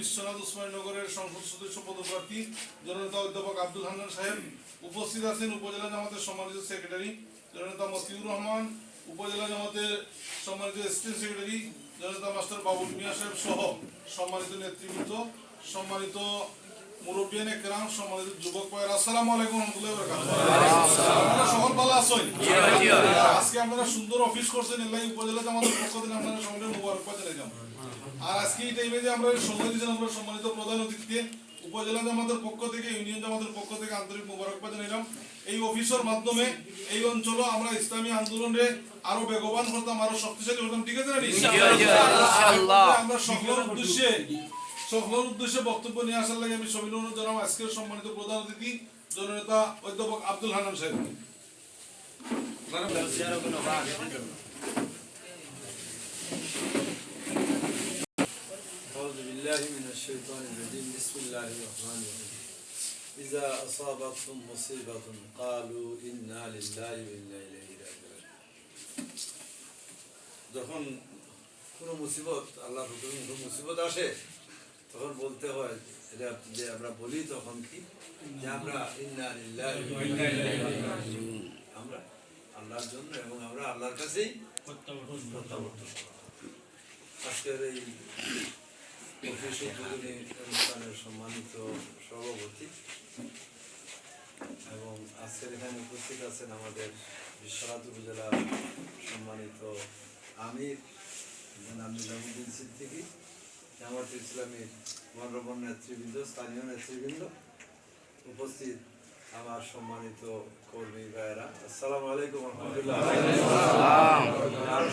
বিশ্বনাথ উসমানীনগরের সংসদ সদস্য পদপ্রার্থী জননেতা অধ্যাপক আব্দুল হান্নান সাহেব, উপস্থিত আছেন উপজেলা জামাতের সম্মানিত সেক্রেটারি জননেতা মতিউর রহমান, উপজেলা জামাতের সম্মানিত অ্যাসিস্ট্যান্ট সেক্রেটারি জননেতা মাস্টার বাবুল মিয়া সাহেব সহ সম্মানিত নেতৃবৃন্দ, সম্মানিত মুরব্বিয়ান একরাম, সম্মানিত যুবক ভাইরা, আসসালামু আলাইকুম ওয়া রাহমাতুল্লাহি ওয়া বারাকাতুহু। আপনারা সকল ভালো আছেন? আজকে আপনারা সুন্দর অফিস করছেন, এলাই উপজেলা জামাতের পক্ষ থেকে আপনারা সকলের মোবারকবাদ জানাইলাম। আর আজকে এই টাইমে যে আমরা সময় দিয়েছেন, আমরা সম্মানিত প্রধান অতিথিকে উপজেলা জামাতের পক্ষ থেকে, ইউনিয়ন জামাতের পক্ষ থেকে আন্তরিক মোবারকবাদ জানাইলাম। এই অফিসের মাধ্যমে এই অঞ্চলে আমরা ইসলামী আন্দোলনে আরো বেগবান হতাম, আরো শক্তিশালী হতাম। ঠিক আছে না? ইনশাআল্লাহ। আমরা সকলের উদ্দেশ্যে বক্তব্য নিয়ে আসার লাগে আমি সবিনয় অনুরোধ জানাবো আজকের সম্মানিত প্রধান অতিথি জননেতা অধ্যাপক আব্দুল হান্নান সাহেব। أعوذ بالله من الشيطان الرجيم بسم الله الرحمن الرحيم إذا أصابتهم مصيبة قالوا إنا لله وإنا إليه راجعون যখন কোনো মুসিবত আল্লাহর হুকুমে কোনো মুসিবত আসে তখন বলতে হয় এটা যে আমরা বলি তখন কি যে আমরা ইন্না লিল্লাহি ওয়া ইন্না ইলাইহি রাজিউন, আমরা আল্লাহর জন্য এবং আমরা আল্লাহর কাছেই প্রত্যাবর্তন। আজকের এই অফিস উদ্বোধনী অনুষ্ঠানের সম্মানিত সভাপতি এবং আজকের এখানে উপস্থিত আছেন আমাদের বিশ্বনাথ উপজেলা সম্মানিত আমির নিজামুদ্দিন সিদ্দিকী, জামাত ইসলামীর গণ্যমান্য নেতৃবৃন্দ, স্থানীয় নেতৃবৃন্দ, উপস্থিত আমার সম্মানিত কর্মী ভাইয়েরা, আসসালামু আলাইকুম ওয়া রাহমাতুল্লাহ।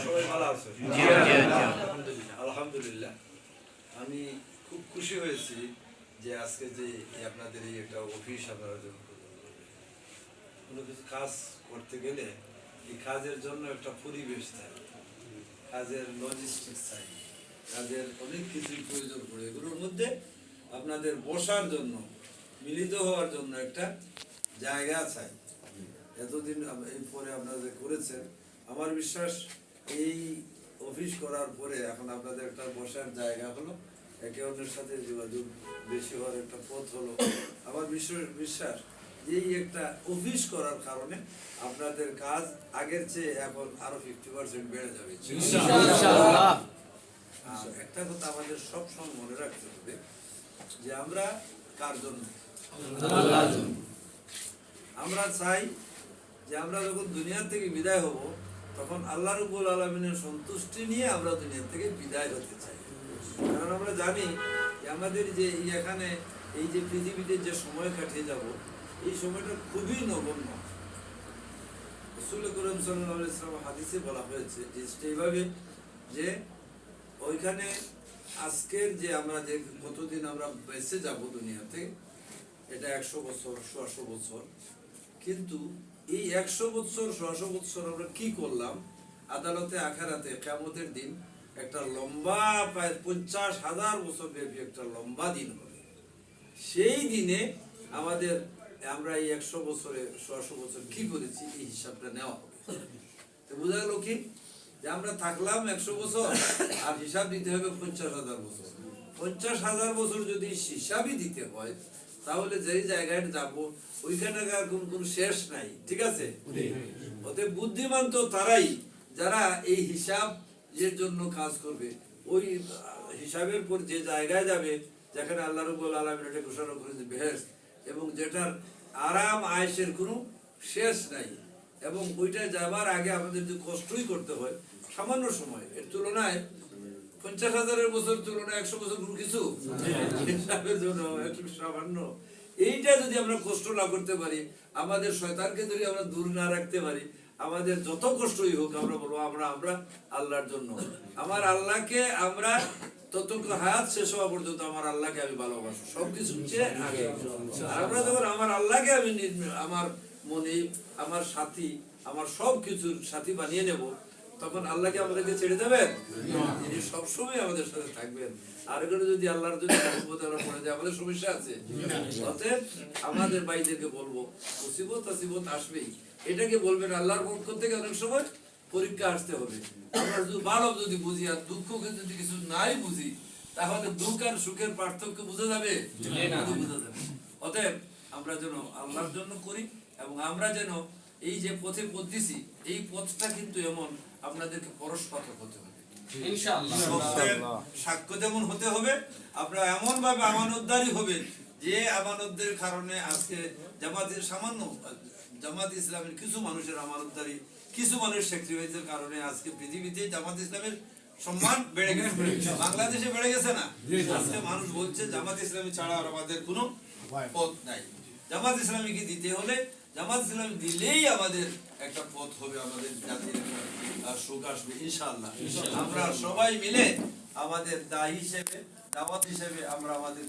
সবাই ভালো আছেন? আলহামদুলিল্লাহ। আমি খুব খুশি হয়েছি যে আজকে যে আপনাদের এই একটা অফিস আপনারা কোনো কিছু কাজ করতে গেলে এই কাজের জন্য একটা পরিবেশ চাই, কাজের লজিস্টিক্স চাই, কাজের অনেক কিছুই প্রয়োজন পড়ে। এগুলোর মধ্যে আপনাদের বসার জন্য, মিলিত হওয়ার জন্য একটা জায়গা চাই। এতদিন এই পরে আপনারা যে করেছেন, আমার বিশ্বাস এই অফিস করার পরে এখন আপনাদের একটা বসার জায়গা হলো, একে অন্যের সাথে যোগাযোগ বেশি হওয়ার একটা পথ হলো। আমার বিশ্বাস এই একটা অফিস করার কারণে আপনাদের কাজ আগের চেয়ে এখন আরো 50% বেড়ে যাবে ইনশাআল্লাহ। আর একটা কথা আমাদের সব সময় মনে রাখতে হবে যে আমরা কার জন্য? আল্লাহর জন্য। আমরা চাই যে আমরা যখন দুনিয়া থেকে বিদায় হব তখন আল্লাহ রাব্বুল আলামিনের সন্তুষ্টি নিয়ে আমরা দুনিয়া থেকে বিদায় হতে চাই। কারণ আমরা জানি যে আমাদের যে এখানে এই যে পৃথিবীতে যে সময় কাটিয়ে যাব, এই সময়টা খুবই নগণ্য। রাসূল করিম সাল্লাল্লাহু আলাইহি ওয়াসাল্লাম হাদিসে বলা হয়েছে যে এইভাবে যে ওইখানে আজকের যে আমরা যে কতদিন আমরা বেঁচে যাব দুনিয়াতে, এটা 100 বছর 100 বছর, কিন্তু এই 100 বছর 100 বছর আমরা কি করলাম? আদালতে আখিরাতে কিয়ামতের দিন একটা লম্বা প্রায় 50,000 বছর ব্যাপী একটা লম্বা দিন হবে। সেই দিনে আমাদের আমরা এই 100 বছরে 100 বছর কি করেছি এই হিসাবটা নেওয়া হবে। তো বোঝা গেল কি যে আমরা থাকলাম 100 বছর আর হিসাব দিতে হবে 50,000 বছর। 50,000 বছর যদি হিসাবই দিতে হয় তাহলে যেই জায়গায় যাব ওইখানকার কোনো শেষ নাই। ঠিক আছে? অতএব বুদ্ধিমান তো তারাই যারা এই হিসাব এর জন্য কাজ করবে, ওই হিসাবের পর যে জায়গায় যাবে যেখানে আল্লাহ রাব্বুল আলামিন এটা ঘোষণা করেছে বেহেশত, এবং যেটার আরাম আয়েশের কোনো শেষ নাই, এবং ওইটা যাবার আগে আমাদের যে কষ্টই করতে হয় সামান্য সময়, এর তুলনায় 50,000 বছর তুলনায় 100 বছর কোনো কিছু হিসাবের জন্য একটু সামান্য। এইটা যদি আমরা কষ্ট না করতে পারি, আমাদের শয়তানকে যদি আমরা দূর না রাখতে পারি, আমাদের যত কষ্টই হোক আমরা বলবো আমরা আল্লাহর জন্য, আমার আল্লাহকে আমরা ততক্ষণ হায়াত শেষ হওয়া পর্যন্ত আমার আল্লাহকে আমি ভালোবাসি সবকিছু চেয়ে আগে। আর আমরা যখন আমার আল্লাহকে আমি আমার মনে, আমার সাথী, আমার সব কিছুর সাথী বানিয়ে নেব, তখন আল্লাহকে আমাদেরকে ছেড়ে দেবেন? তিনি সবসময় আমাদের সাথে থাকবেন। আর এগুলো যদি আল্লাহর জন্য পড়ে যায় আমাদের সমস্যা আছে। অতএব আমাদের ভাইদেরকে বলবো মুসিবত আসবেই, এটাকে বলবেন আল্লাহর পক্ষ থেকে অনেক সময় পরীক্ষা আসতে হবে। আমরা যদি ভালো যদি বুঝি আর দুঃখকে যদি কিছু নাই বুঝি, তাহলে দুঃখ আর সুখের পার্থক্য বোঝা যাবে বোঝা যাবে। অতএব আমরা যেন আল্লাহর জন্য করি এবং আমরা যেন এই যে পথে পথ দিছি এই পথটা কিন্তু এমন আপনাদেরকে পরস্পর হতে হবে ইনশাআল্লাহ সত্যের সাক্ষ্য যেমন হতে হবে, আপনারা এমন ভাবে আমানতদারি হবে যে আমানতদের কারণে আজকে জামাত ইসলামের কিছু মানুষের আমানতদারি, কিছু মানুষ স্যাক্রিফাইসের কারণে আজকে পৃথিবীতে জামাত ইসলামের সম্মান বেড়ে গেছে, বাংলাদেশে বেড়ে গেছে না। আজকে মানুষ বলছে জামাত ইসলামী ছাড়া আর আমাদের কোনো পথ নাই। জামাত ইসলামীকে দিতে হলে জামাত ইসলামী দিলেই আমাদের একটা পথ হবে, আমাদের জাতির একটা সুখ আসবে ইনশাআল্লাহ। আমরা সবাই মিলে আমাদের দায়ী হিসেবে দাওয়াত হিসেবে আমরা আমাদের